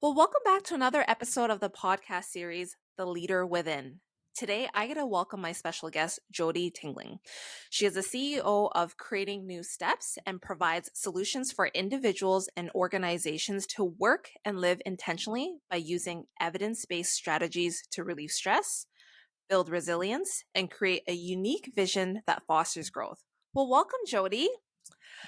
Well, welcome back to another episode of the podcast series, The Leader Within. Today, I get to welcome my special guest, Jodi Tingling. She is the CEO of Creating New Steps and provides solutions for individuals and organizations to work and live intentionally by using evidence based strategies to relieve stress, build resilience, and create a unique vision that fosters growth. Well, welcome, Jodi.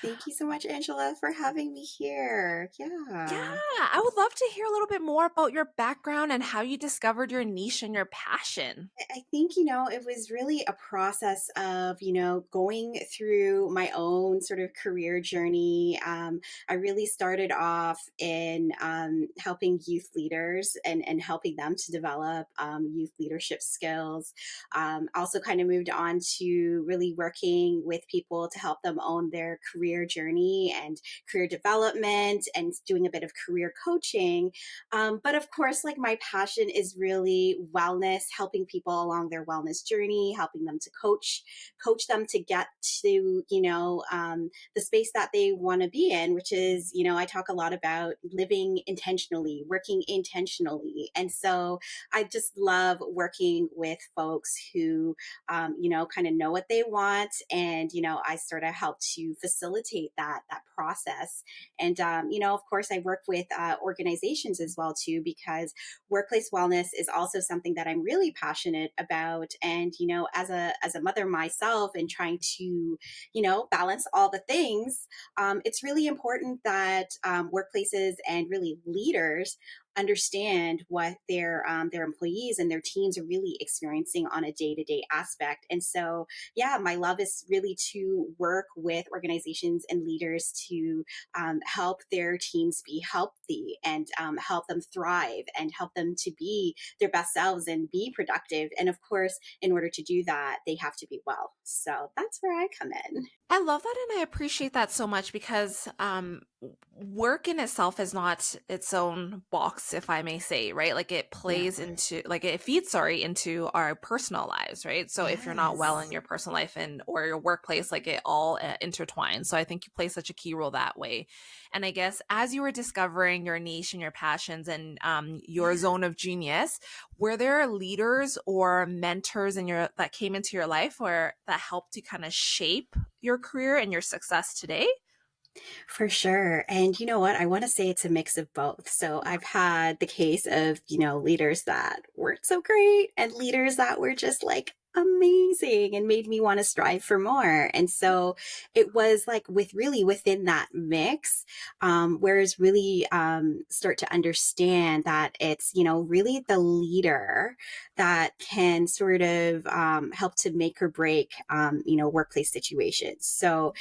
Thank you so much, Angela, for having me here. Yeah, Yeah. I would love to hear a little bit more about your background and how you discovered your niche and your passion. I think, it was really a process of, going through my own sort of career journey. I really started off in helping youth leaders and helping them to develop youth leadership skills. Also, kind of moved on to really working with people to help them own their career journey and career development and doing a bit of career coaching. But of course, like my passion is really wellness, helping people along their wellness journey, helping them to coach them to get to, the space that they want to be in, which is, I talk a lot about living intentionally, working intentionally. And so I just love working with folks who, kind of know what they want. And, I sort of help to facilitate that process. And, of course, I work with organizations as well, too, because workplace wellness is also something that I'm really passionate about. And, as a mother myself and trying to, balance all the things, it's really important that workplaces and really leaders understand what their employees and their teams are really experiencing on a day-to-day aspect. And so, yeah, my love is really to work with organizations and leaders to help their teams be healthy and help them thrive and help them to be their best selves and be productive. And of course, in order to do that, they have to be well. So that's where I come in. I love that and I appreciate that so much because work in itself is not its own box, if I may say, right? Like it Yeah. plays into, like it feeds, sorry, into our personal lives, right? So if you're not well in Yes. your personal life and or your workplace, like it all intertwines. So I think you play such a key role that way. And I guess as you were discovering your niche and your passions and your Yeah. zone of genius, were there leaders or mentors in your that came into your life or that helped you kind of shape your career and your success today? For sure. And you know what? I want to say it's a mix of both. So I've had the case of, leaders that weren't so great and leaders that were just like amazing and made me want to strive for more. And so it was like with really within that mix, whereas really start to understand that it's, really the leader that can sort of help to make or break, workplace situations. So,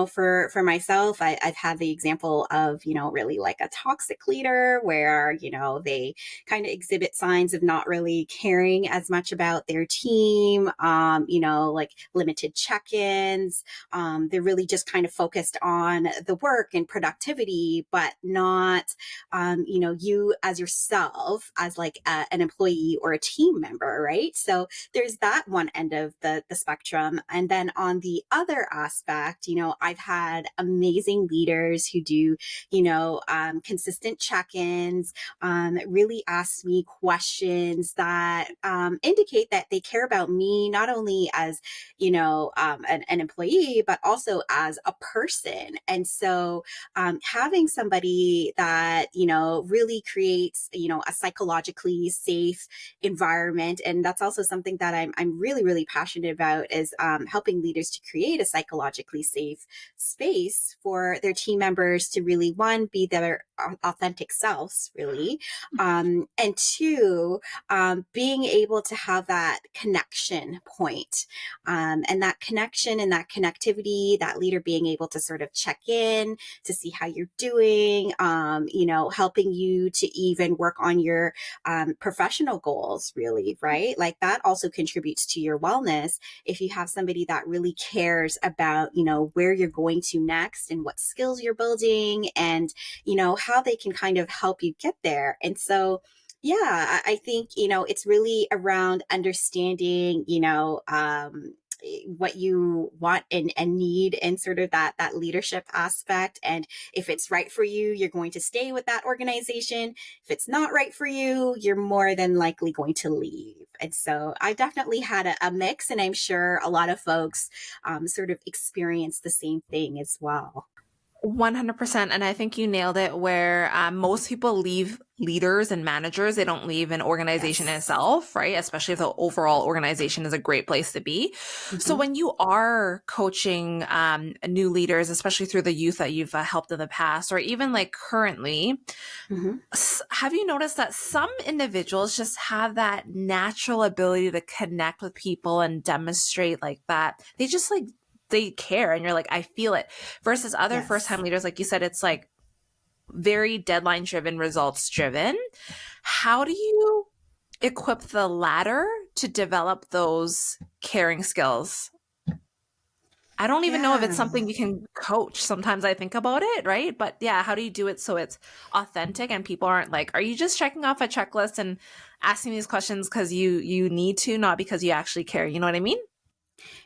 for myself, I've had the example of, really like a toxic leader where, they kind of exhibit signs of not really caring as much about their team, like limited check-ins. They're really just kind of focused on the work and productivity, but not, you as yourself as like an employee or a team member, right? So there's that one end of the spectrum. And then on the other aspect, I've had amazing leaders who do, consistent check-ins, really ask me questions that indicate that they care about me, not only as, an employee, but also as a person. And so having somebody that, really creates, a psychologically safe environment. And that's also something that I'm really, really passionate about is helping leaders to create a psychologically safe space for their team members to really, one, be their authentic selves, really, and two, being able to have that connection point, and that connection and that connectivity, that leader being able to sort of check in to see how you're doing, helping you to even work on your professional goals, really, right? Like that also contributes to your wellness. If you have somebody that really cares about, where you're going to next and what skills you're building and, how they can kind of help you get there. And so, yeah, I think, it's really around understanding, what you want and need in sort of that leadership aspect. And if it's right for you, you're going to stay with that organization. If it's not right for you, you're more than likely going to leave. And so I definitely had a mix, and I'm sure a lot of folks sort of experience the same thing as well. 100%. And I think you nailed it where most people leave leaders and managers. They don't leave an organization Yes. itself, right? Especially if the overall organization is a great place to be. So Mm-hmm. when you are coaching new leaders, especially through the youth that you've helped in the past, or even like currently, Mm-hmm. have you noticed that some individuals just have that natural ability to connect with people and demonstrate like that? They just like, they care and you're like, I feel it. Versus other first time Yes. leaders, like you said, it's like very deadline driven, results driven. How do you equip the latter to develop those caring skills? I don't even know if it's Yeah. something you can coach. Sometimes I think about it, right? But yeah, how do you do it so it's authentic and people aren't like, are you just checking off a checklist and asking these questions because you need to, not because you actually care? You know what I mean?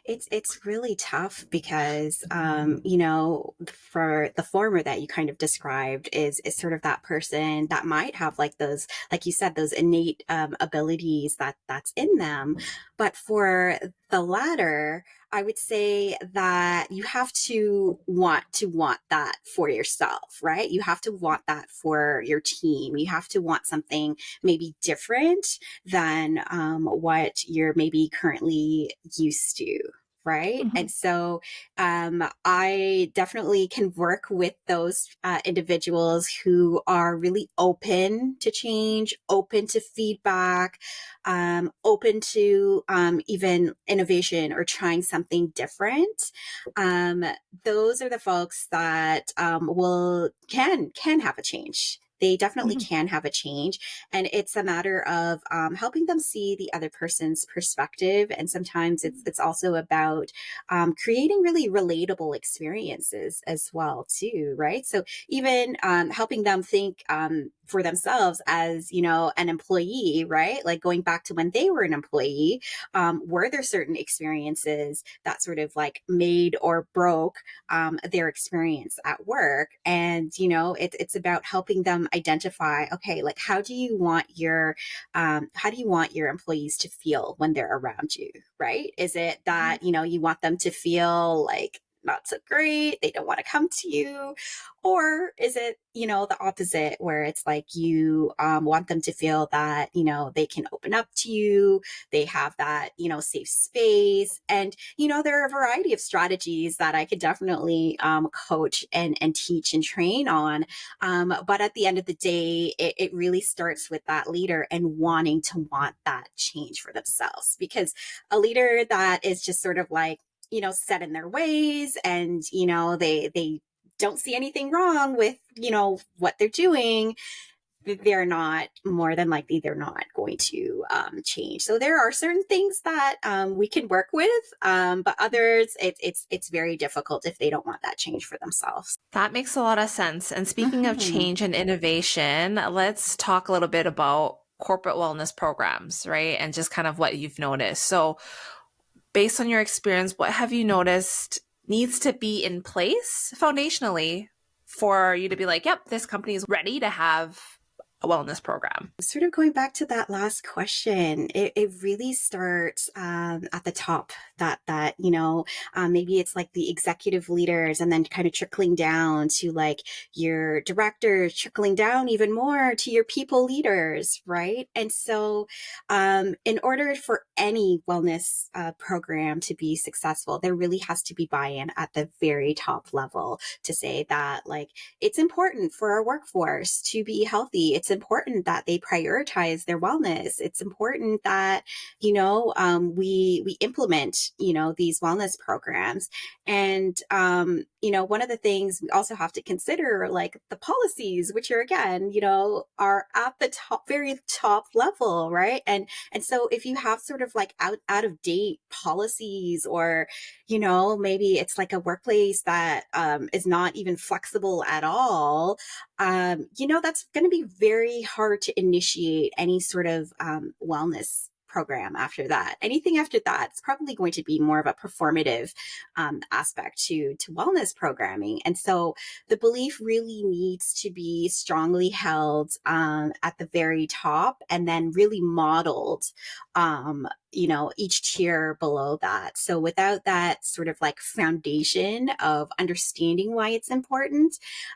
It's really tough because for the former that you kind of described is sort of that person that might have like those, like you said, those innate abilities that's in them. But for the latter, I would say that you have to want that for yourself, right? You have to want that for your team. You have to want something maybe different than what you're maybe currently used to. Right. Mhm. And so I definitely can work with those individuals who are really open to change, open to feedback, open to even innovation or trying something different. Um, those are the folks that will can have a change. They definitely Mhm. can have a change, and it's a matter of helping them see the other person's perspective. And sometimes it's also about creating really relatable experiences as well, too, right? So even helping them think for themselves as an employee, right? Like going back to when they were an employee, were there certain experiences that sort of like made or broke their experience at work? And it's about helping them identify, okay, like how do you want your employees to feel when they're around you, right? Is it that you want them to feel like not so great, they don't want to come to you? Or is it, the opposite, where it's like you want them to feel that, they can open up to you, they have that, safe space? And, there are a variety of strategies that I could definitely coach and teach and train on. But at the end of the day, it really starts with that leader and wanting to want that change for themselves. Because a leader that is just sort of like, set in their ways, and they don't see anything wrong with what they're doing, they're not, more than likely they're not going to change. So there are certain things that we can work with, but others it's very difficult if they don't want that change for themselves. That makes a lot of sense. And speaking of Hmm. change and innovation, let's talk a little bit about corporate wellness programs, right? And just kind of what you've noticed. So, based on your experience, what have you noticed needs to be in place foundationally for you to be like, yep, this company is ready to have a wellness program? Sort of going back to that last question, it really starts at the top. Maybe it's like the executive leaders, and then kind of trickling down to like your directors, trickling down even more to your people leaders, right? And so, in order for any wellness program to be successful, there really has to be buy-in at the very top level to say that, like, it's important for our workforce to be healthy. It's important that they prioritize their wellness. It's important that we implement these wellness programs. And one of the things we also have to consider are like the policies, which are again are at the top, very top level, right? And so if you have sort of like out of date policies, or maybe it's like a workplace that is not even flexible at all, that's going to be very hard to initiate any sort of wellness program after that. Anything after that, it's probably going to be more of a performative aspect to wellness programming. And so the belief really needs to be strongly held at the very top and then really modeled, each tier below that. So without that sort of like foundation of understanding why it's important,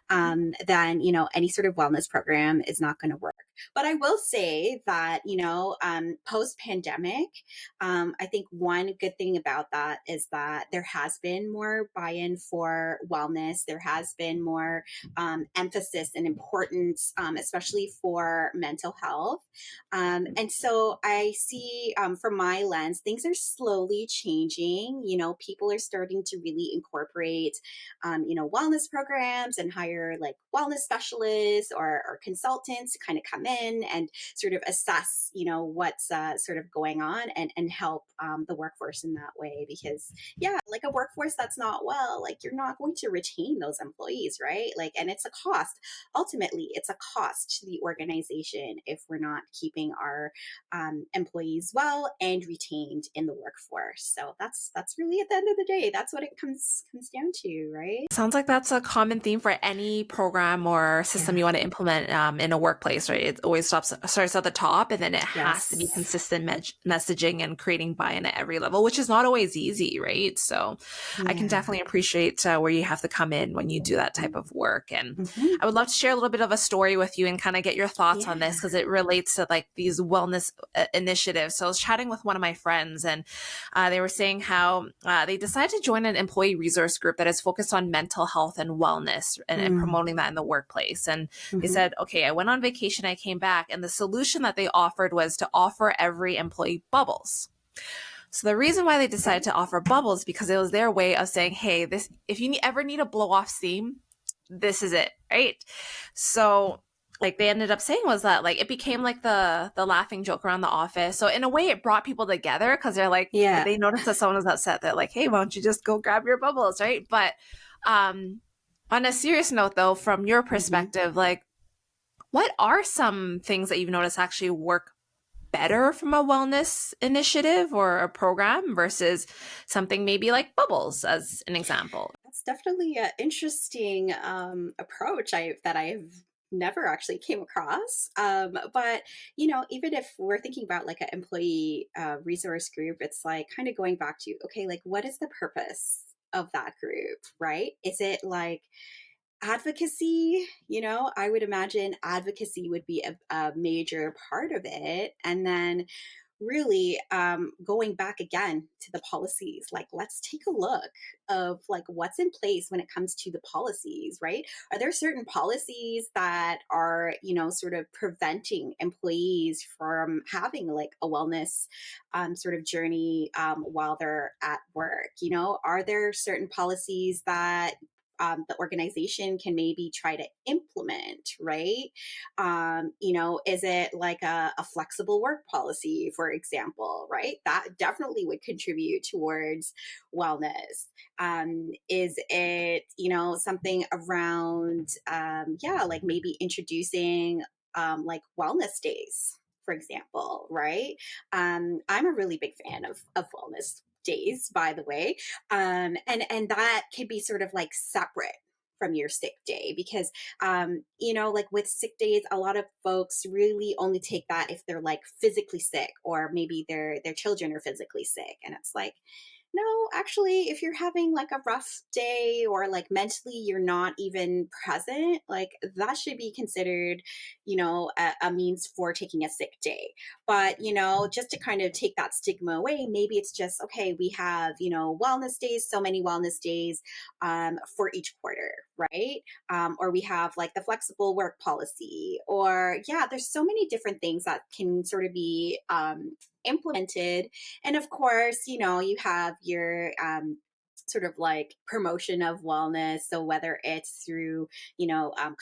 then, any sort of wellness program is not going to work. But I will say that, post pandemic, I think one good thing about that is that there has been more buy in for wellness. There has been more emphasis and importance, especially for mental health. And so I see, from my lens, things are slowly changing. People are starting to really incorporate, wellness programs and hire like wellness specialists or consultants to kind of come in and sort of assess, what's sort of going on and help the workforce in that way. Because, yeah, like a workforce that's not well, like you're not going to retain those employees, right? Like, and it's a cost. Ultimately, it's a cost to the organization if we're not keeping our employees well and retained in the workforce. So that's really at the end of the day, that's what it comes down to, right? Sounds like that's a common theme for any program or system Yeah. you want to implement in a workplace, right? It always starts at the top, and then it has to be Yes. consistent messaging and creating buy-in at every level, which is not always easy, right? So I can Yeah. definitely appreciate where you have to come in when you do that type of work. And Hmm. I would love to share a little bit of a story with you and kind of get your thoughts on this Yeah. because it relates to like these wellness initiatives. So I was chatting with one of my friends, and they were saying how they decided to join an employee resource group that is focused on mental health and wellness and Mm. promoting that in the workplace. And they Hmm. said, okay, I went on vacation, I came back, and the solution that they offered was to offer every employee bubbles. So the reason why they decided to offer bubbles because it was their way of saying, hey, this if you ever need a blow off steam, this is it, right? So like they ended up saying was that like it became like the laughing joke around the office. So in a way it brought people together because they're like Yeah. they noticed that someone was upset. They're like, hey, why don't you just go grab your bubbles, right? But um on a serious note though, from your Hmm. perspective, like what are some things that you've noticed actually work better from a wellness initiative or a program versus something maybe like bubbles as an example? That's definitely an interesting approach that I've never actually came across. But even if we're thinking about like an employee resource group, it's like kind of going back to, okay, like what is the purpose of that group, right? Is it like advocacy? I would imagine advocacy would be a major part of it. And then really, going back again to the policies, like let's take a look of like what's in place when it comes to the policies, right? Are there certain policies that are, sort of preventing employees from having like a wellness sort of journey while they're at work? Are there certain policies that the organization can maybe try to implement, right? Is it like a flexible work policy, for example, right? That definitely would contribute towards wellness. Is it, something around, yeah, like maybe introducing like wellness days, for example, right? I'm a really big fan of wellness days, by the way. And that can be sort of like separate from your sick day because like with sick days, a lot of folks really only take that if they're like physically sick or maybe their children are physically sick. And it's like, no, actually, if you're having like a rough day or like mentally you're not even present, like that should be considered, a means for taking a sick day. But, just to kind of take that stigma away, maybe it's just, okay, we have, wellness days, so many wellness days for each quarter, right? Or we have like the flexible work policy, or yeah, there's so many different things that can sort of be implemented. And of course, you have your sort of like promotion of wellness. So whether it's through,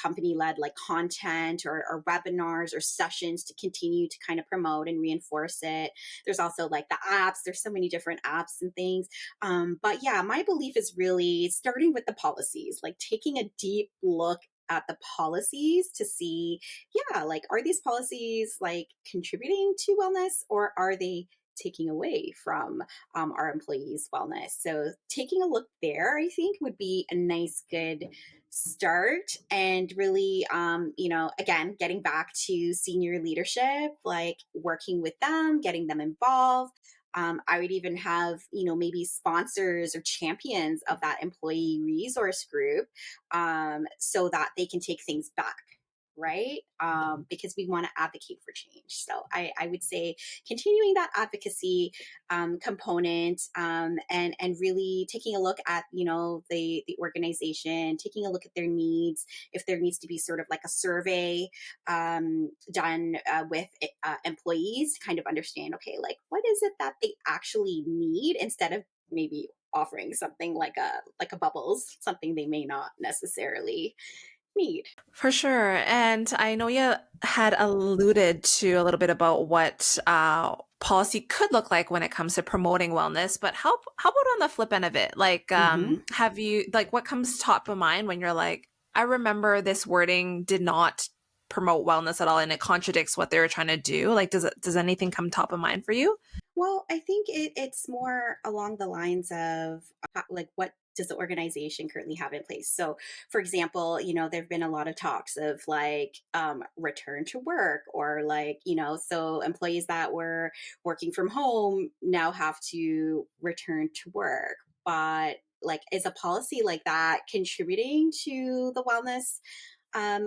company led like content or webinars or sessions to continue to kind of promote and reinforce it. There's also like the apps. There's so many different apps and things. But yeah, my belief is really starting with the policies, like taking a deep look at the policies to see, yeah, like, are these policies like contributing to wellness, or are they taking away from our employees' wellness? So taking a look there, I think, would be a nice, good start. And really, again, getting back to senior leadership, like working with them, getting them involved. I would even have, maybe sponsors or champions of that employee resource group, so that they can take things back, right? Because we want to advocate for change. So I would say continuing that advocacy component, and really taking a look at, the organization, taking a look at their needs. If there needs to be sort of like a survey done with employees to kind of understand, okay, like, what is it that they actually need, instead of maybe offering something like a bubbles, something they may not necessarily need. For sure. And I know you had alluded to a little bit about what policy could look like when it comes to promoting wellness, but how about on the flip end of it? Like, Mm-hmm. have you, like, what comes top of mind when you're like, I remember this wording did not promote wellness at all and it contradicts what they were trying to do? Like, does anything come top of mind for you? Well, I think it's more along the lines of like, what does the organization currently have in place? So, for example, there have been a lot of talks of like return to work, or like, so employees that were working from home now have to return to work. But like, is a policy like that contributing to the wellness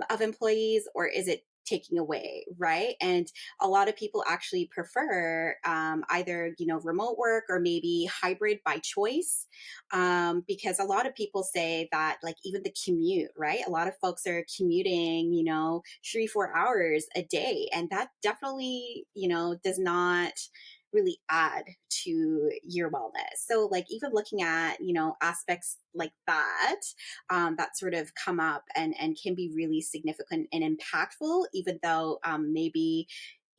of employees, or is it taking away, right? And a lot of people actually prefer either, remote work or maybe hybrid by choice, because a lot of people say that, like, even the commute, right? A lot of folks are commuting, 3 4 hours a day, and that definitely, does not really add to your wellness. So like, even looking at, aspects like that, that sort of come up and can be really significant and impactful, even though maybe,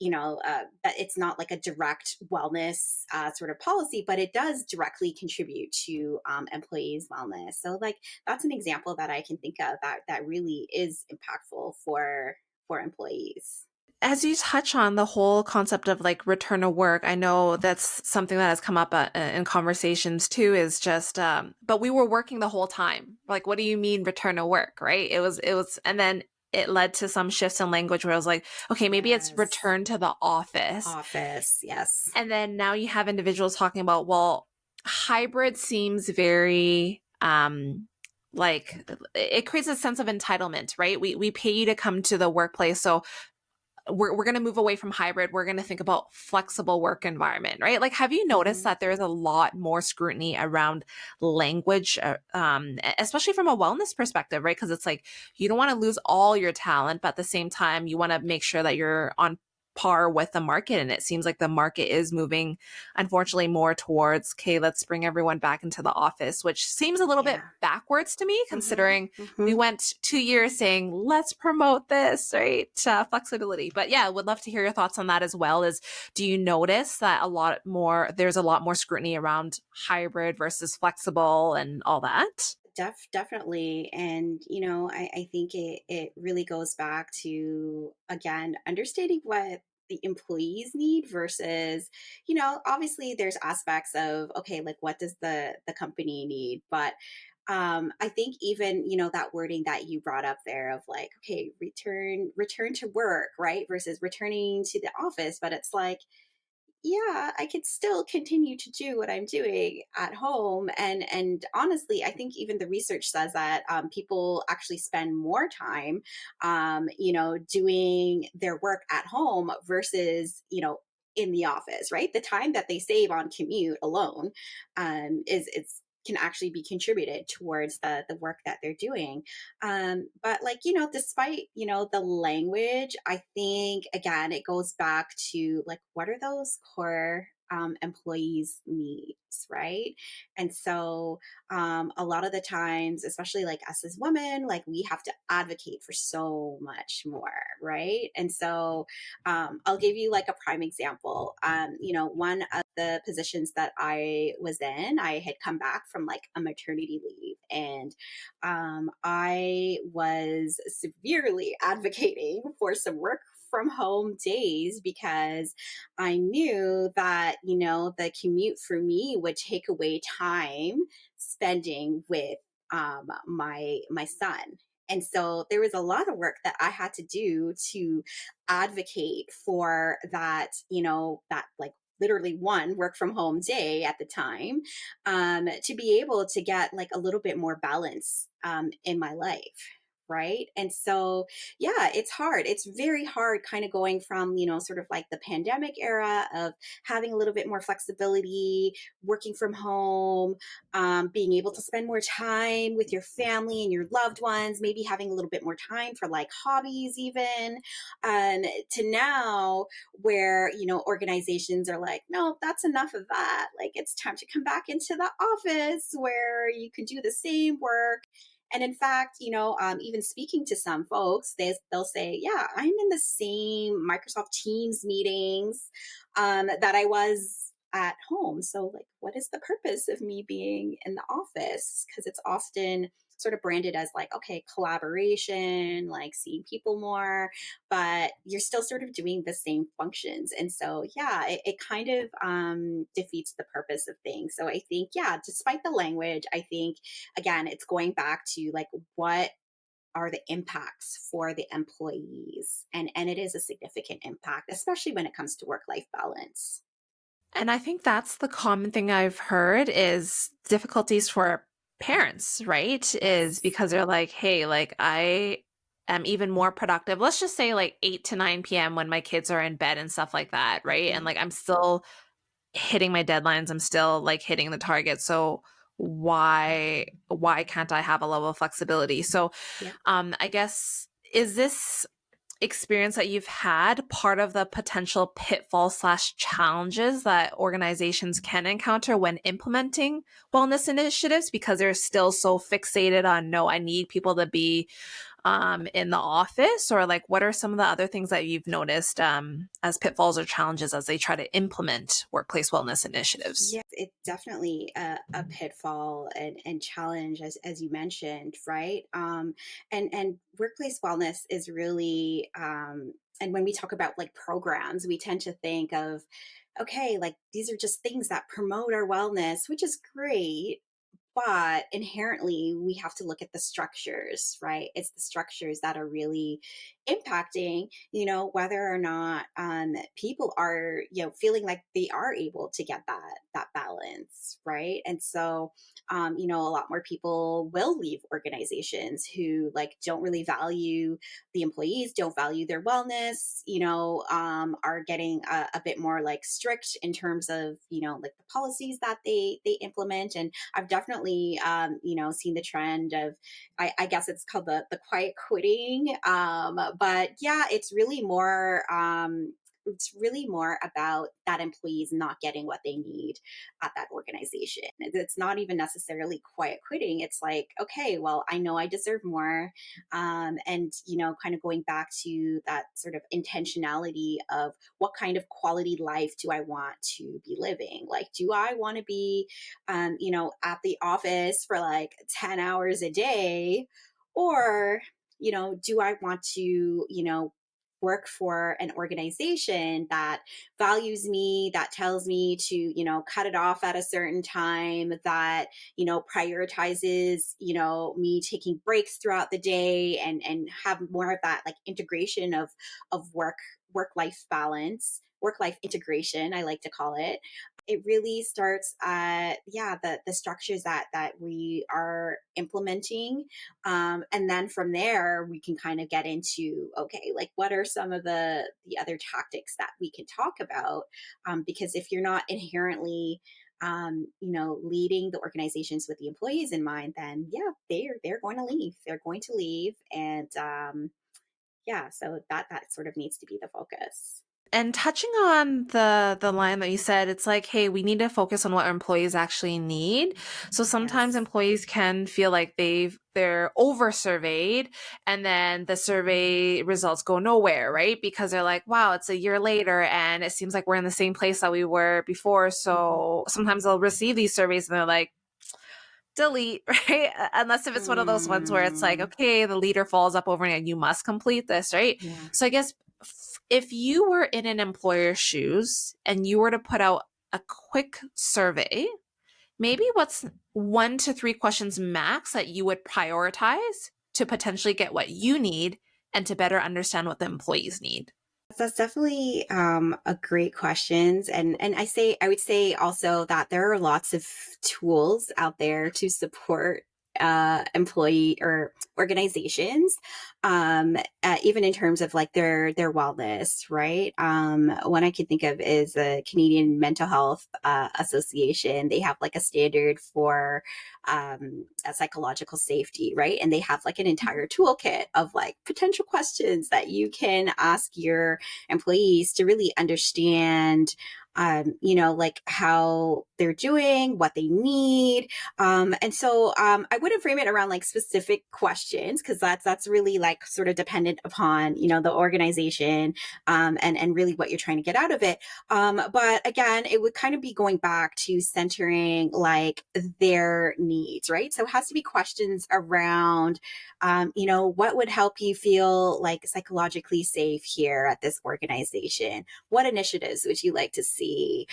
that it's not like a direct wellness sort of policy, but it does directly contribute to employees' wellness. So like, that's an example that I can think of that really is impactful for employees. As you touch on the whole concept of like return to work, I know that's something that has come up in conversations too, is just, but we were working the whole time. Like, what do you mean return to work? Right. And then it led to some shifts in language where I was like, okay, maybe it's Yes. return to the office. Office. Yes. And then now you have individuals talking about, well, hybrid seems very, like it creates a sense of entitlement, right? We pay you to come to the workplace. So we're going to move away from hybrid. We're going to think about flexible work environment, right? Like, have you noticed Mm-hmm. that there's a lot more scrutiny around language, especially from a wellness perspective, right? Because it's like, you don't want to lose all your talent, but at the same time, you want to make sure that you're on par with the market. And it seems like the market is moving, unfortunately, more towards, okay, let's bring everyone back into the office, which seems a little bit Yeah. backwards to me, Mm-hmm. considering we Mm-hmm. went 2 years saying, let's promote this, right? Flexibility. But yeah, would love to hear your thoughts on that as well. Is, do you notice that there's a lot more scrutiny around hybrid versus flexible and all that? Definitely. And, I think it really goes back to, again, understanding what the employees need versus, obviously there's aspects of, okay, like, what does the company need? But I think even, that wording that you brought up there of like, okay, return to work, right? Versus returning to the office. But it's like, yeah, I could still continue to do what I'm doing at home. And honestly, I think even the research says that people actually spend more time, doing their work at home versus, in the office, right? The time that they save on commute alone is it's can actually be contributed towards the work that they're doing. But like, despite, the language, I think, again, it goes back to like, what are those core employees needs, right? And so a lot of the times, especially like us as women, like, we have to advocate for so much more, right? And so I'll give you like a prime example. One of the positions that I was in, I had come back from like a maternity leave, And I was severely advocating for some work from home days because I knew that, the commute for me would take away time spending with my son. And so there was a lot of work that I had to do to advocate for that, that like literally one work from home day at the time, to be able to get like a little bit more balance in my life. Right. And so, yeah, it's hard. It's very hard kind of going from, sort of like the pandemic era of having a little bit more flexibility, working from home, being able to spend more time with your family and your loved ones, maybe having a little bit more time for like hobbies, even, to now where, organizations are like, no, that's enough of that. Like, it's time to come back into the office where you can do the same work. And in fact, even speaking to some folks, they'll say, yeah, I'm in the same Microsoft Teams meetings that I was at home. So, like, what is the purpose of me being in the office? Because it's often sort of branded as like, okay, collaboration, like seeing people more, but you're still sort of doing the same functions. And so, yeah, it kind of defeats the purpose of things. So I think, yeah, despite the language, I think, again, it's going back to like, what are the impacts for the employees? And it is a significant impact, especially when it comes to work life balance. And I think that's the common thing I've heard is difficulties for parents, right? Is Yes. because they're like, hey, like I am even more productive. Let's just say like 8 to 9 p.m. when my kids are in bed and stuff like that, right? And Mhm. like I'm still hitting my deadlines, I'm still like hitting the target. So why can't I have a level of flexibility? So Yeah. I guess is this experience that you've had part of the potential pitfalls slash challenges that organizations can encounter when implementing wellness initiatives because they're still so fixated on no, I need people to be in the office, or like what are some of the other things that you've noticed as pitfalls or challenges as they try to implement workplace wellness initiatives? Yes, it's definitely a pitfall and challenge, as you mentioned, right? And workplace wellness is really, and when we talk about like programs, we tend to think of, okay, like these are just things that promote our wellness, which is great, but inherently we have to look at the structures, right? It's the structures that are really impacting, whether or not people are, feeling like they are able to get that balance, right? And so, a lot more people will leave organizations who like don't really value the employees, don't value their wellness, are getting a bit more like strict in terms of, like the policies that they implement. And I've definitely, seen the trend of, I guess it's called the quiet quitting. But yeah, it's really more about that employees not getting what they need at that organization. It's not even necessarily quiet quitting. It's like, okay, well, I know I deserve more. And, kind of going back to that sort of intentionality of what kind of quality life do I want to be living? Like, do I want to be, at the office for like 10 hours a day? Or, do I want to, work for an organization that values me, that tells me to, cut it off at a certain time, that, prioritizes, me taking breaks throughout the day and have more of that like integration of work life balance, work life integration, I like to call it. It really starts at, yeah, the structures that we are implementing, and then from there we can kind of get into, okay, like what are some of the other tactics that we can talk about, because if you're not inherently, leading the organizations with the employees in mind, then yeah, they're going to leave, and yeah, so that sort of needs to be the focus. And touching on the line that you said, it's like, hey, we need to focus on what our employees actually need. So sometimes Yes. employees can feel like they're over surveyed, and then the survey results go nowhere, right? Because they're like, wow, it's a year later and it seems like we're in the same place that we were before. Mhm. So sometimes they'll receive these surveys and they're like, delete, right? Unless if it's one of those ones where it's like, Mm, okay, the leader falls up overnight and you must complete this, right? yeah. So I guess if you were in an employer's shoes and you were to put out a quick survey, maybe what's 1 to 3 questions max that you would prioritize to potentially get what you need and to better understand what the employees need? That's definitely a great questions, and I would say also that there are lots of tools out there to support employee or organizations, even in terms of like their wellness, right? One I can think of is the Canadian Mental Health Association. They have like a standard for a psychological safety, right? And they have like an entire toolkit of like potential questions that you can ask your employees to really understand like how they're doing, what they need. And so I wouldn't frame it around like specific questions because that's really like sort of dependent upon, the organization and really what you're trying to get out of it. But again, it would kind of be going back to centering like their needs, right? So it has to be questions around what would help you feel like psychologically safe here at this organization? What initiatives would you like to see?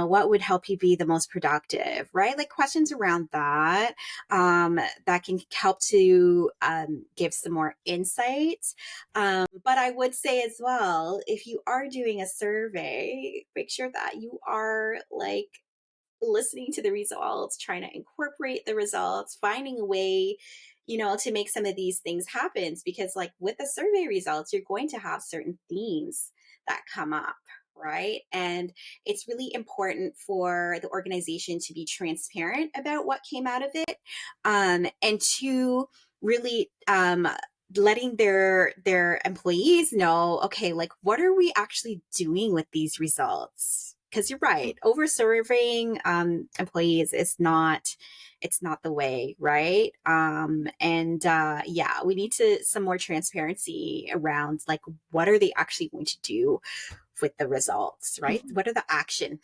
What would help you be the most productive, right? Like questions around that that can help to give some more insights. But I would say as well, if you are doing a survey, make sure that you are like listening to the results, trying to incorporate the results, finding a way, to make some of these things happen. Because, like with the survey results, you're going to have certain themes that come up, right? And it's really important for the organization to be transparent about what came out of it, and to really letting their employees know, okay, like what are we actually doing with these results? Because you're right, over surveying employees is not, it's not the way, right? And yeah, we need to some more transparency around like what are they actually going to do with the results, right? What are the action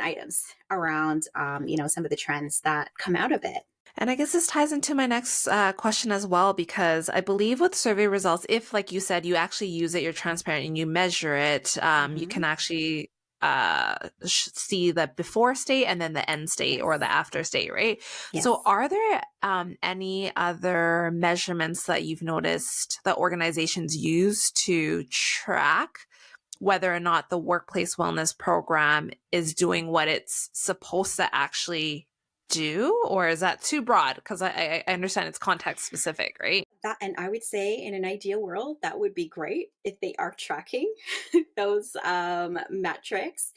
items around some of the trends that come out of it? And I guess this ties into my next question as well, because I believe with survey results, if, like you said, you actually use it, you're transparent and you measure it, you Hmm. can actually see the before state and then the end state or the Yes. after state, right? So, Yes. are there any other measurements that you've noticed that organizations use to track whether or not the workplace wellness program is doing what it's supposed to actually do, or is that too broad? Because I understand it's context specific, right? That, and I would say in an ideal world, that would be great if they are tracking those metrics.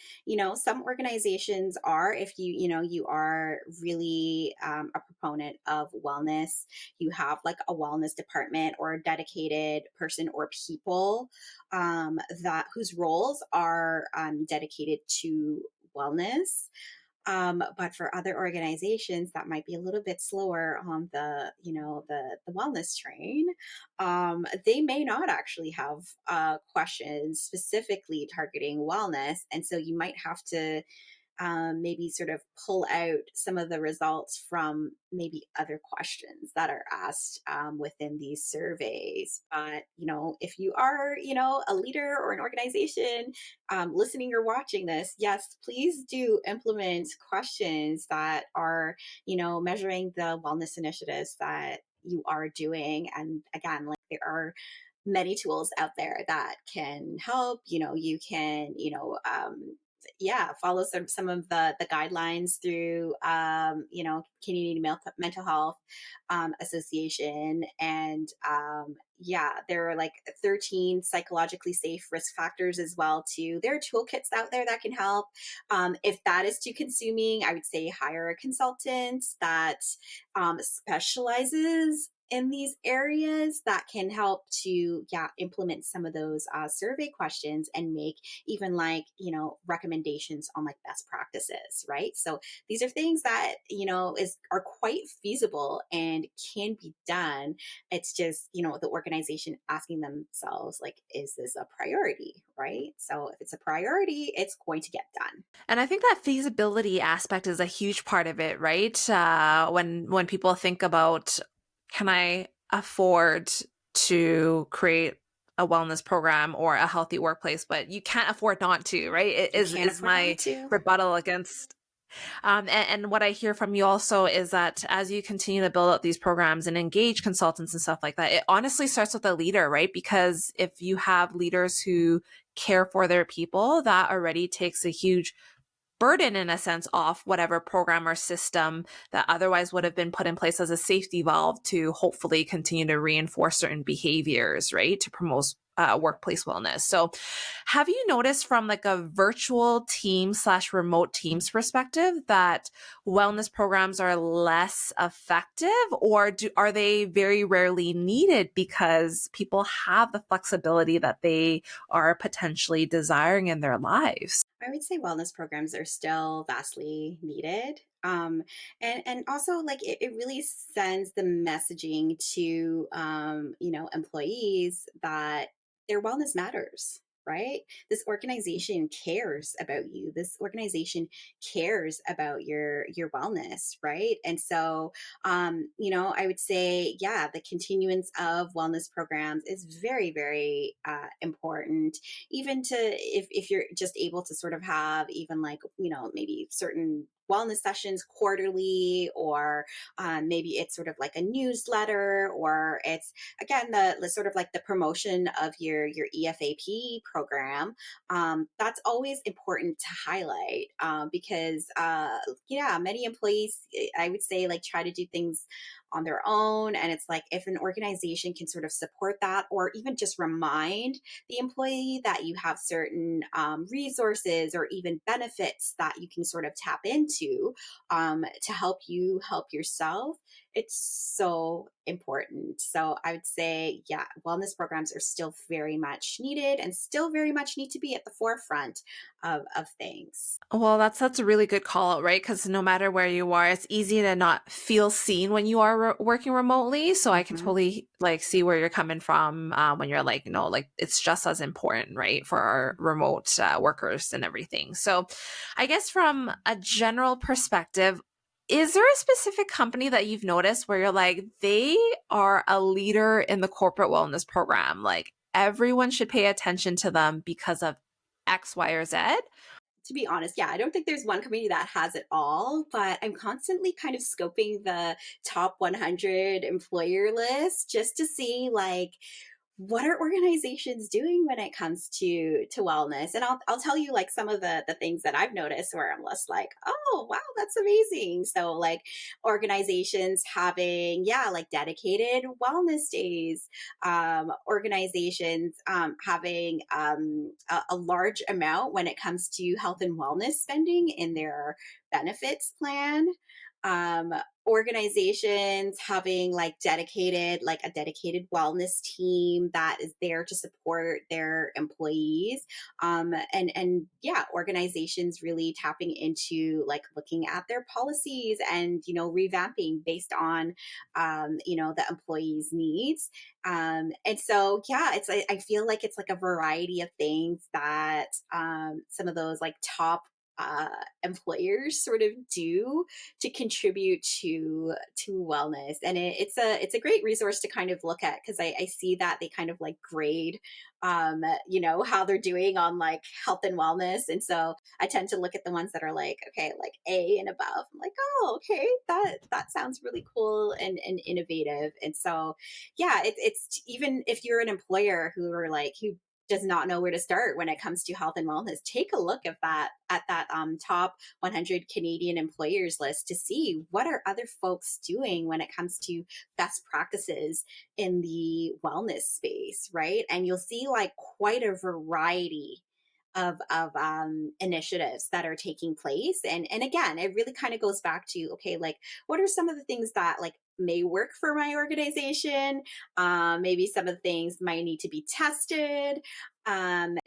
Some organizations are, if you are really a proponent of wellness, you have like a wellness department or a dedicated person or people that whose roles are dedicated to wellness. But for other organizations that might be a little bit slower on the wellness train, they may not actually have questions specifically targeting wellness, and so you might have to maybe sort of pull out some of the results from maybe other questions that are asked within these surveys. But, if you are, a leader or an organization listening or watching this, yes, please do implement questions that are, measuring the wellness initiatives that you are doing. And again, like there are many tools out there that can help. You can yeah, follow some of the guidelines through Canadian Mental Health Association. And yeah, there are like 13 psychologically safe risk factors as well too. There are toolkits out there that can help. If that is too consuming, I would say hire a consultant that specializes in these areas that can help to, yeah, implement some of those survey questions and make even like, recommendations on like best practices, right? So these are things that, are quite feasible and can be done. It's just, the organization asking themselves, like, is this a priority, right? So if it's a priority, it's going to get done. And I think that feasibility aspect is a huge part of it, right? When people think about, can I afford to create a wellness program or a healthy workplace, but you can't afford not to, right? It You is can't is afford not my to. rebuttal against. And what I hear from you also is that as you continue to build out these programs and engage consultants and stuff like that, it honestly starts with a leader, right? Because if you have leaders who care for their people, that already takes a huge burden in a sense off whatever program or system that otherwise would have been put in place as a safety valve to hopefully continue to reinforce certain behaviors, right? To promote workplace wellness. So have you noticed from like a virtual team slash remote teams perspective that wellness programs are less effective, or are they very rarely needed because people have the flexibility that they are potentially desiring in their lives? I would say wellness programs are still vastly needed. And also like it really sends the messaging to employees that their wellness matters, right? This organization cares about you. This organization cares about your wellness, right? And so I would say, yeah, the continuance of wellness programs is very, very important, even to if you're just able to sort of have even like maybe certain wellness sessions quarterly, or maybe it's sort of like a newsletter, or it's again the sort of like the promotion of your EFAP program. That's always important to highlight, because yeah, many employees, I would say, like try to do things on their own, and it's like if an organization can sort of support that, or even just remind the employee that you have certain resources or even benefits that you can sort of tap into, to help you help yourself. It's so important. So I would say, yeah, wellness programs are still very much needed and still very much need to be at the forefront of things. Well, that's a really good call out, right? Because no matter where you are, it's easy to not feel seen when you are working remotely. So I can Hmm. totally like see where you're coming from when you're like, no, like it's just as important, right, for our remote workers and everything. So, I guess from a general perspective, is there a specific company that you've noticed where you're like, they are a leader in the corporate wellness program? Like everyone should pay attention to them because of X, Y, or Z? To be honest, yeah, I don't think there's one company that has it all, but I'm constantly kind of scoping the top 100 employer list just to see like what are organizations doing when it comes to wellness. And I'll tell you like some of the things that I've noticed where I'm less like, oh wow, that's amazing. So like organizations having, yeah, like dedicated wellness days, organizations having a large amount when it comes to health and wellness spending in their benefits plan, um, organizations having like a dedicated wellness team that is there to support their employees, and yeah, organizations really tapping into like looking at their policies and revamping based on the employees needs. And so yeah, I feel like it's like a variety of things that some of those like top uh, employers sort of do to contribute to wellness. And it's a great resource to kind of look at, because I see that they kind of like grade how they're doing on like health and wellness. And so I tend to look at the ones that are like, okay, like A and above. I'm like, oh, okay, that sounds really cool and innovative. And so yeah, it's even if you're an employer who does not know where to start when it comes to health and wellness, take a look at that top 100 Canadian employers list to see what are other folks doing when it comes to best practices in the wellness space, right? And you'll see like quite a variety of initiatives that are taking place. And again, it really kind of goes back to, okay, like what are some of the things that like may work for my organization. Maybe some of the things might need to be tested. And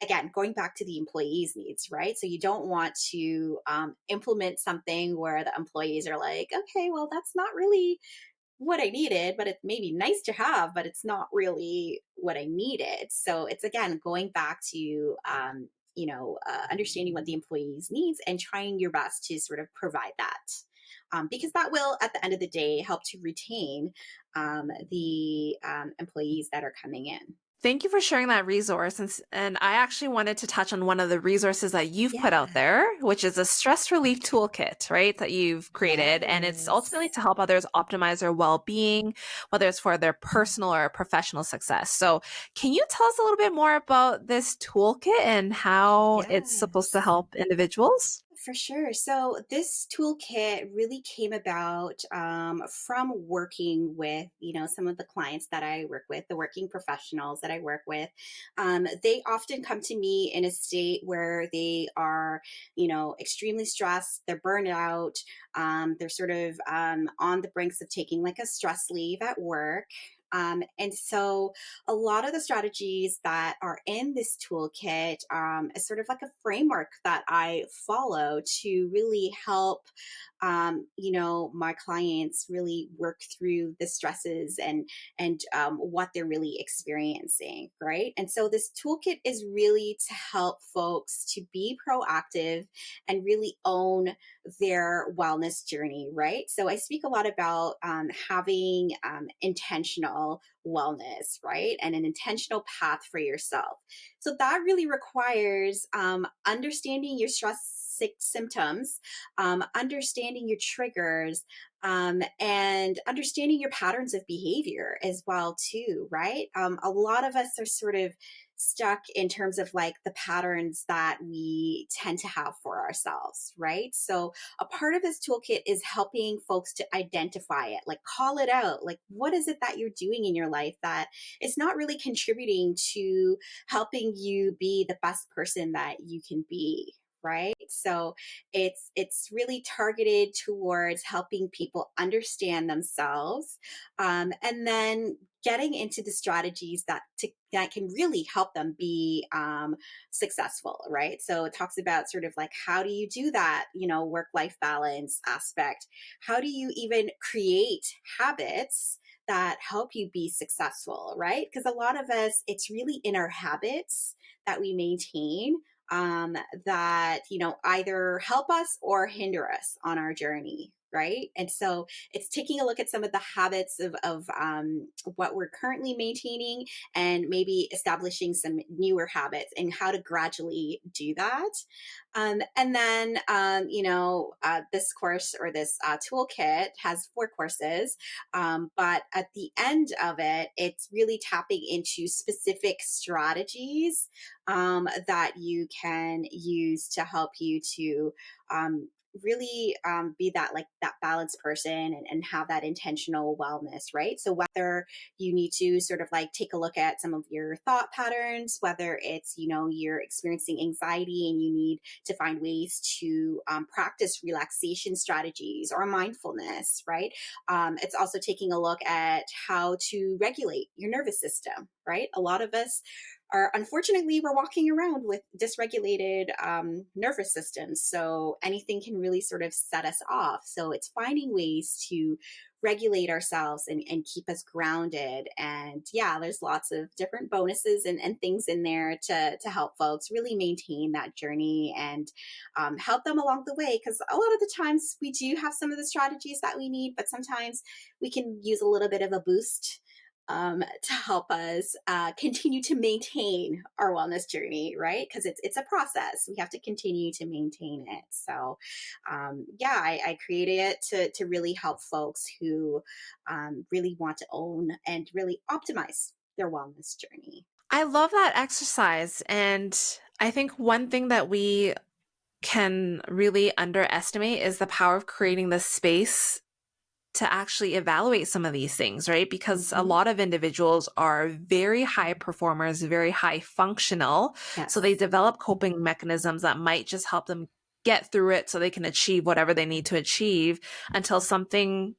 again, going back to the employees' needs, right? So you don't want to implement something where the employees are like, okay, well, that's not really what I needed, but it may be nice to have, but it's not really what I needed. So it's again going back to understanding what the employees needs and trying your best to sort of provide that, because that will, at the end of the day, help to retain the employees that are coming in. Thank you for sharing that resource. And I actually wanted to touch on one of the resources that you've put out Yeah. there, which is a stress relief toolkit, right? That you've created. And it's ultimately Yes. to help others optimize their well being, whether it's for their personal or professional success. So, can you tell us a little bit more about this toolkit and how it's supposed to Yes. help individuals? For sure. So this toolkit really came about from working with, some of the clients that I work with, the working professionals that I work with. They often come to me in a state where they are, extremely stressed. They're burned out. They're sort of on the brinks of taking like a stress leave at work. And so a lot of the strategies that are in this toolkit is sort of like a framework that I follow to really help, my clients really work through the stresses and what they're really experiencing, right? And so this toolkit is really to help folks to be proactive and really own their wellness journey, right? So I speak a lot about having intentional wellness, right? And an intentional path for yourself. So that really requires understanding your stress symptoms, understanding your triggers, and understanding your patterns of behavior as well too, right? A lot of us are sort of stuck in terms of like the patterns that we tend to have for ourselves, right? So a part of this toolkit is helping folks to identify it, like call it out, like what is it that you're doing in your life that is not really contributing to helping you be the best person that you can be, right? So it's really targeted towards helping people understand themselves, and then getting into the strategies that can really help them be successful, right? So it talks about sort of like how do you do that, work life balance aspect. How do you even create habits that help you be successful, right? Because a lot of us, it's really in our habits that we maintain, that either help us or hinder us on our journey, right? And so it's taking a look at some of the habits of what we're currently maintaining and maybe establishing some newer habits and how to gradually do that. And then, this course or this toolkit has 4 courses, but at the end of it, it's really tapping into specific strategies that you can use to help you to really be that like that balanced person and have that intentional wellness, right? So whether you need to sort of like take a look at some of your thought patterns, whether it's you're experiencing anxiety and you need to find ways to practice relaxation strategies or mindfulness, right? It's also taking a look at how to regulate your nervous system, right? A lot of us are, unfortunately, we're walking around with dysregulated nervous systems. So anything can really sort of set us off. So it's finding ways to regulate ourselves and keep us grounded. And yeah, there's lots of different bonuses and things in there to help folks really maintain that journey and help them along the way. Because a lot of the times we do have some of the strategies that we need, but sometimes we can use a little bit of a boost to help us continue to maintain our wellness journey, right? Because it's a process. We have to continue to maintain it. So, yeah, I created it to really help folks who really want to own and really optimize their wellness journey. I love that exercise. And I think one thing that we can really underestimate is the power of creating the space to actually evaluate some of these things, right? Because a Hmm. lot of individuals are very high performers, very high functional. So they Yes. develop coping mechanisms that might just help them get through it so they can achieve whatever they need to achieve until something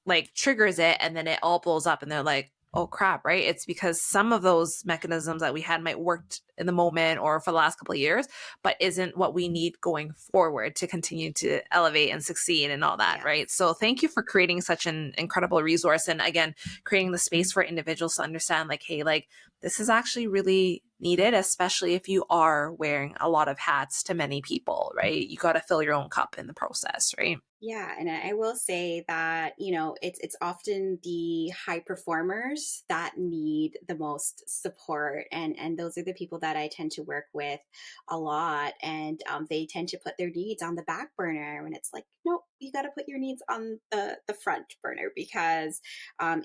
like triggers it, and then it all blows up and they're like, oh crap, right? It's because some of those mechanisms that we had might worked in the moment or for the last couple of years, but isn't what we need going forward to continue to elevate and succeed and all that, Yes. right? So thank you for creating such an incredible resource, and again, creating the space for individuals to understand like, hey, like this is actually really needed, especially if you are wearing a lot of hats to many people, right? You got to fill your own cup in the process, right? Yeah, and I will say that, it's often the high performers that need the most support, and those are the people that I tend to work with a lot, and they tend to put their needs on the back burner when it's like, no, you got to put your needs on the front burner, because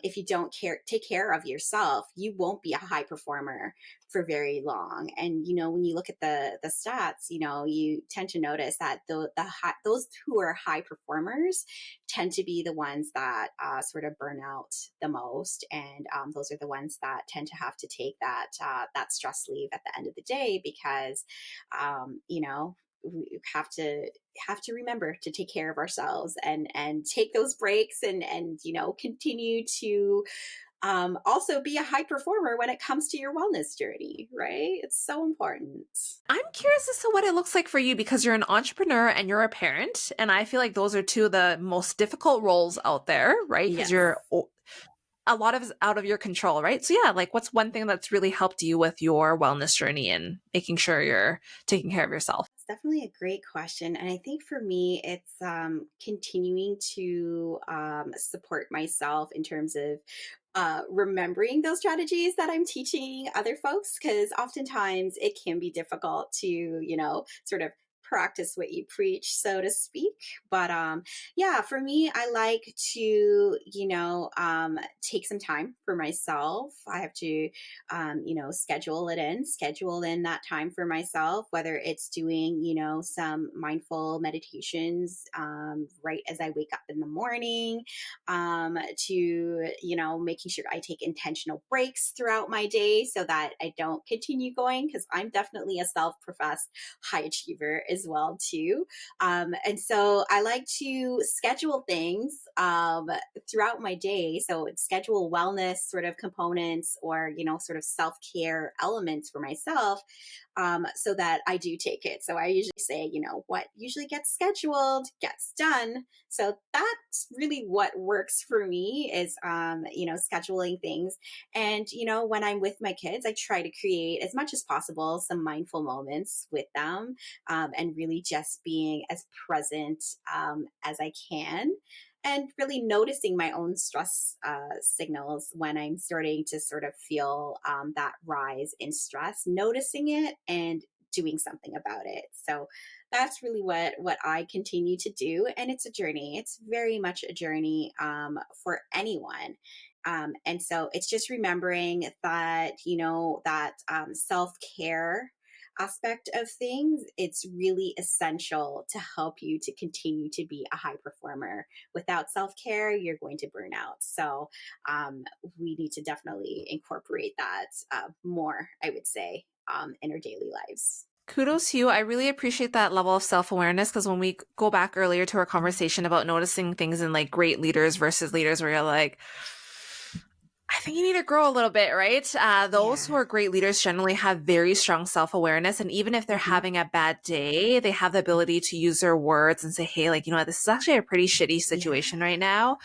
if you don't take care of yourself, you won't be a high performer for very long. And when you look at the stats, you tend to notice that those who are high performers tend to be the ones that sort of burn out the most, and those are the ones that tend to have to take that stress leave at the end of the day, because we have to remember to take care of ourselves, and take those breaks, and continue to also be a high performer when it comes to your wellness journey, right? It's so important. I'm curious as to what it looks like for you because you're an entrepreneur and you're a parent. And I feel like those are two of the most difficult roles out there, right? Because Yes. a lot of it's out of your control, right? So, yeah, like what's one thing that's really helped you with your wellness journey and making sure you're taking care of yourself? It's definitely a great question. And I think for me, it's continuing to support myself in terms of remembering those strategies that I'm teaching other folks, because oftentimes it can be difficult to, sort of practice what you preach, so to speak. But yeah, for me, I like to, take some time for myself. I have to, schedule in that time for myself, whether it's doing, some mindful meditations right as I wake up in the morning, to making sure I take intentional breaks throughout my day so that I don't continue going, because I'm definitely a self-professed high achiever as well too. And so I like to schedule things throughout my day, so schedule wellness sort of components, or sort of self-care elements for myself, so that I do take it. So I usually say, what usually gets scheduled gets done. So that's really what works for me, is, scheduling things. And, when I'm with my kids, I try to create as much as possible some mindful moments with them, and really just being as present as I can, and really noticing my own stress signals when I'm starting to sort of feel that rise in stress, noticing it and doing something about it. So that's really what I continue to do, and it's a journey. It's very much a journey for anyone. And so it's just remembering that, that self care aspect of things, it's really essential to help you to continue to be a high performer. Without self care, you're going to burn out. So we need to definitely incorporate that more, I would say, in our daily lives. Kudos to you. I really appreciate that level of self awareness because when we go back earlier to our conversation about noticing things in like great leaders versus leaders where you're like, I think you need to grow a little bit, right? Those who Yeah. are great leaders generally have very strong self awareness. And even if they're Hmm. having a bad day, they have the ability to use their words and say, hey, like, you know what, this is actually a pretty shitty Yeah. situation right now.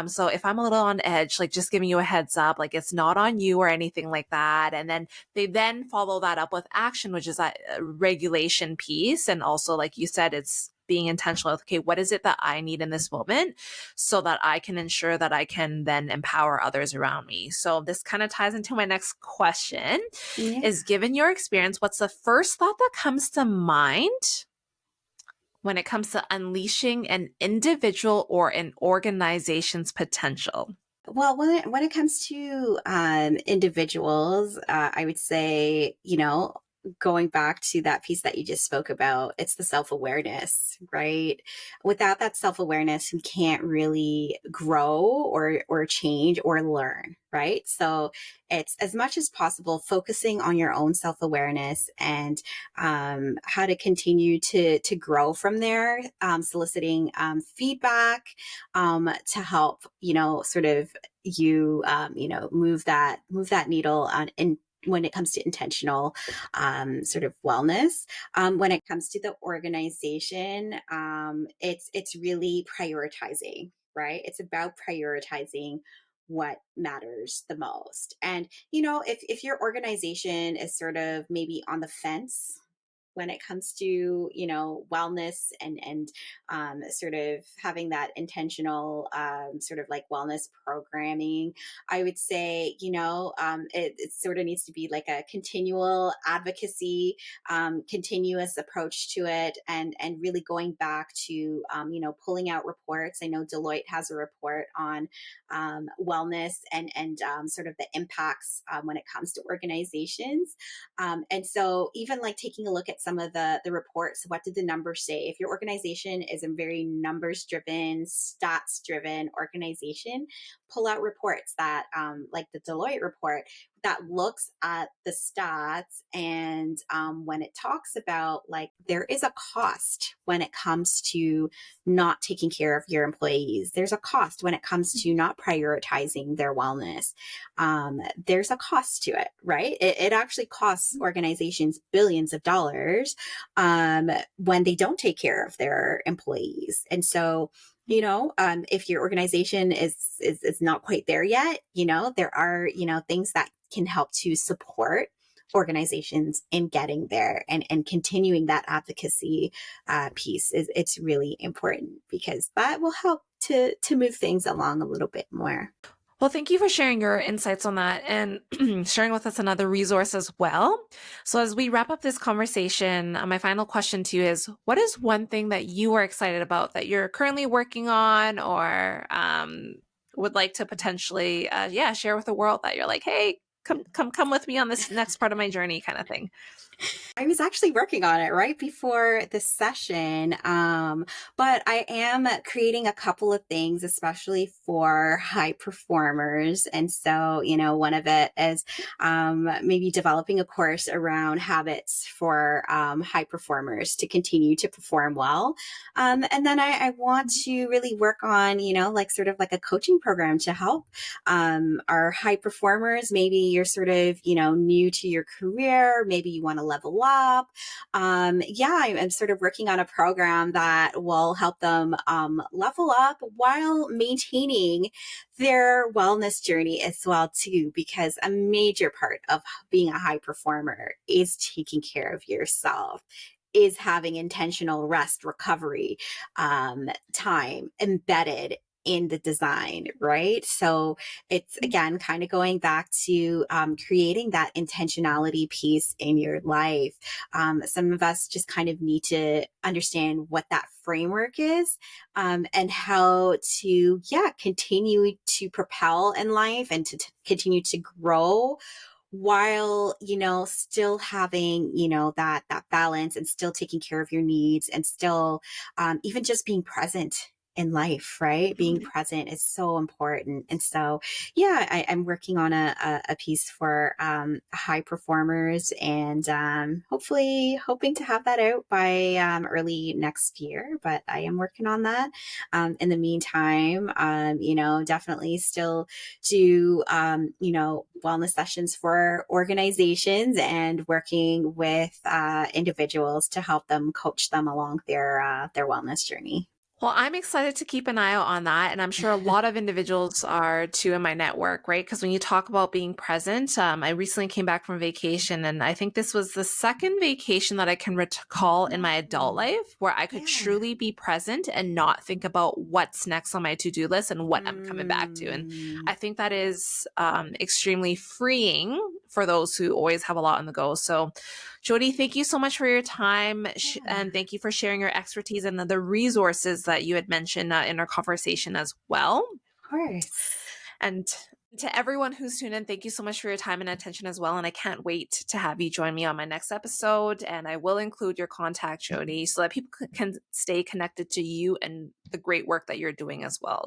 So if I'm a little on edge, like just giving you a heads up, like it's not on you or anything like that. And then they then follow that up with action, which is that regulation piece. And also, like you said, it's being intentional with, okay, what is it that I need in this moment so that I can ensure that I can then empower others around me. So this kind of ties into my next question Yeah. is given your experience, what's the first thought that comes to mind when it comes to unleashing an individual or an organization's potential? Well, when it comes to individuals, I would say, going back to that piece that you just spoke about, it's the self awareness, right? Without that self awareness, we can't really grow or change or learn, right? So it's as much as possible focusing on your own self awareness and how to continue to grow from there, soliciting feedback to help, sort of move that needle on in when it comes to intentional sort of wellness. When it comes to the organization, it's really prioritizing, right? It's about prioritizing what matters the most. And if your organization is sort of maybe on the fence when it comes to wellness and sort of having that intentional sort of like wellness programming, I would say it sort of needs to be like a continual advocacy, continuous approach to it, and really going back to pulling out reports. I know Deloitte has a report on wellness and sort of the impacts when it comes to organizations. And so even like taking a look at some of the reports, what did the numbers say? If your organization is a very numbers driven, stats driven organization, pull out reports that like the Deloitte report that looks at the stats. And when it talks about like there is a cost when it comes to not taking care of your employees, there's a cost when it comes to not prioritizing their wellness. There's a cost to it, right? It actually costs organizations billions of dollars when they don't take care of their employees. And so, if your organization is not quite there yet, there are things that can help to support organizations in getting there, and continuing that advocacy piece it's really important because that will help to move things along a little bit more. Well, thank you for sharing your insights on that and sharing with us another resource as well. So, as we wrap up this conversation, my final question to you is, what is one thing that you are excited about that you're currently working on or would like to potentially, share with the world that you're like, hey, come with me on this next part of my journey kind of thing? I was actually working on it right before the session, but I am creating a couple of things, especially for high performers. And so, one of it is maybe developing a course around habits for high performers to continue to perform well. And then I want to really work on, like sort of like a coaching program to help our high performers. Maybe you're sort of, new to your career, maybe you want to level up. I'm sort of working on a program that will help them level up while maintaining their wellness journey as well too, because a major part of being a high performer is taking care of yourself, is having intentional rest recovery time embedded in the design, right? So it's again kind of going back to creating that intentionality piece in your life. Some of us just kind of need to understand what that framework is, and how to, continue to propel in life and to continue to grow while still having that balance and still taking care of your needs and still even just being present in life, right? Being present is so important. And so I'm working on a piece for high performers, and hopefully hoping to have that out by early next year, but I am working on that. In the meantime, definitely still do wellness sessions for organizations and working with individuals to help them coach them along their wellness journey. Well, I'm excited to keep an eye out on that. And I'm sure a lot of individuals are too in my network, right? Because when you talk about being present, I recently came back from vacation, and I think this was the second vacation that I can recall in my adult Mm, life where I could yeah. truly be present and not think about what's next on my to do list and what I'm coming back to. And Mm, I think that is extremely freeing for those who always have a lot on the go. So, Jodi, thank you so much for your time, yeah, and thank you for sharing your expertise and the resources that you had mentioned in our conversation as well. of course. And To everyone who's tuned in, thank you so much for your time and attention as well. And I can't wait to have you join me on my next episode. And I will include your contact, Jodi, so that people can stay connected to you and the great work that you're doing as well.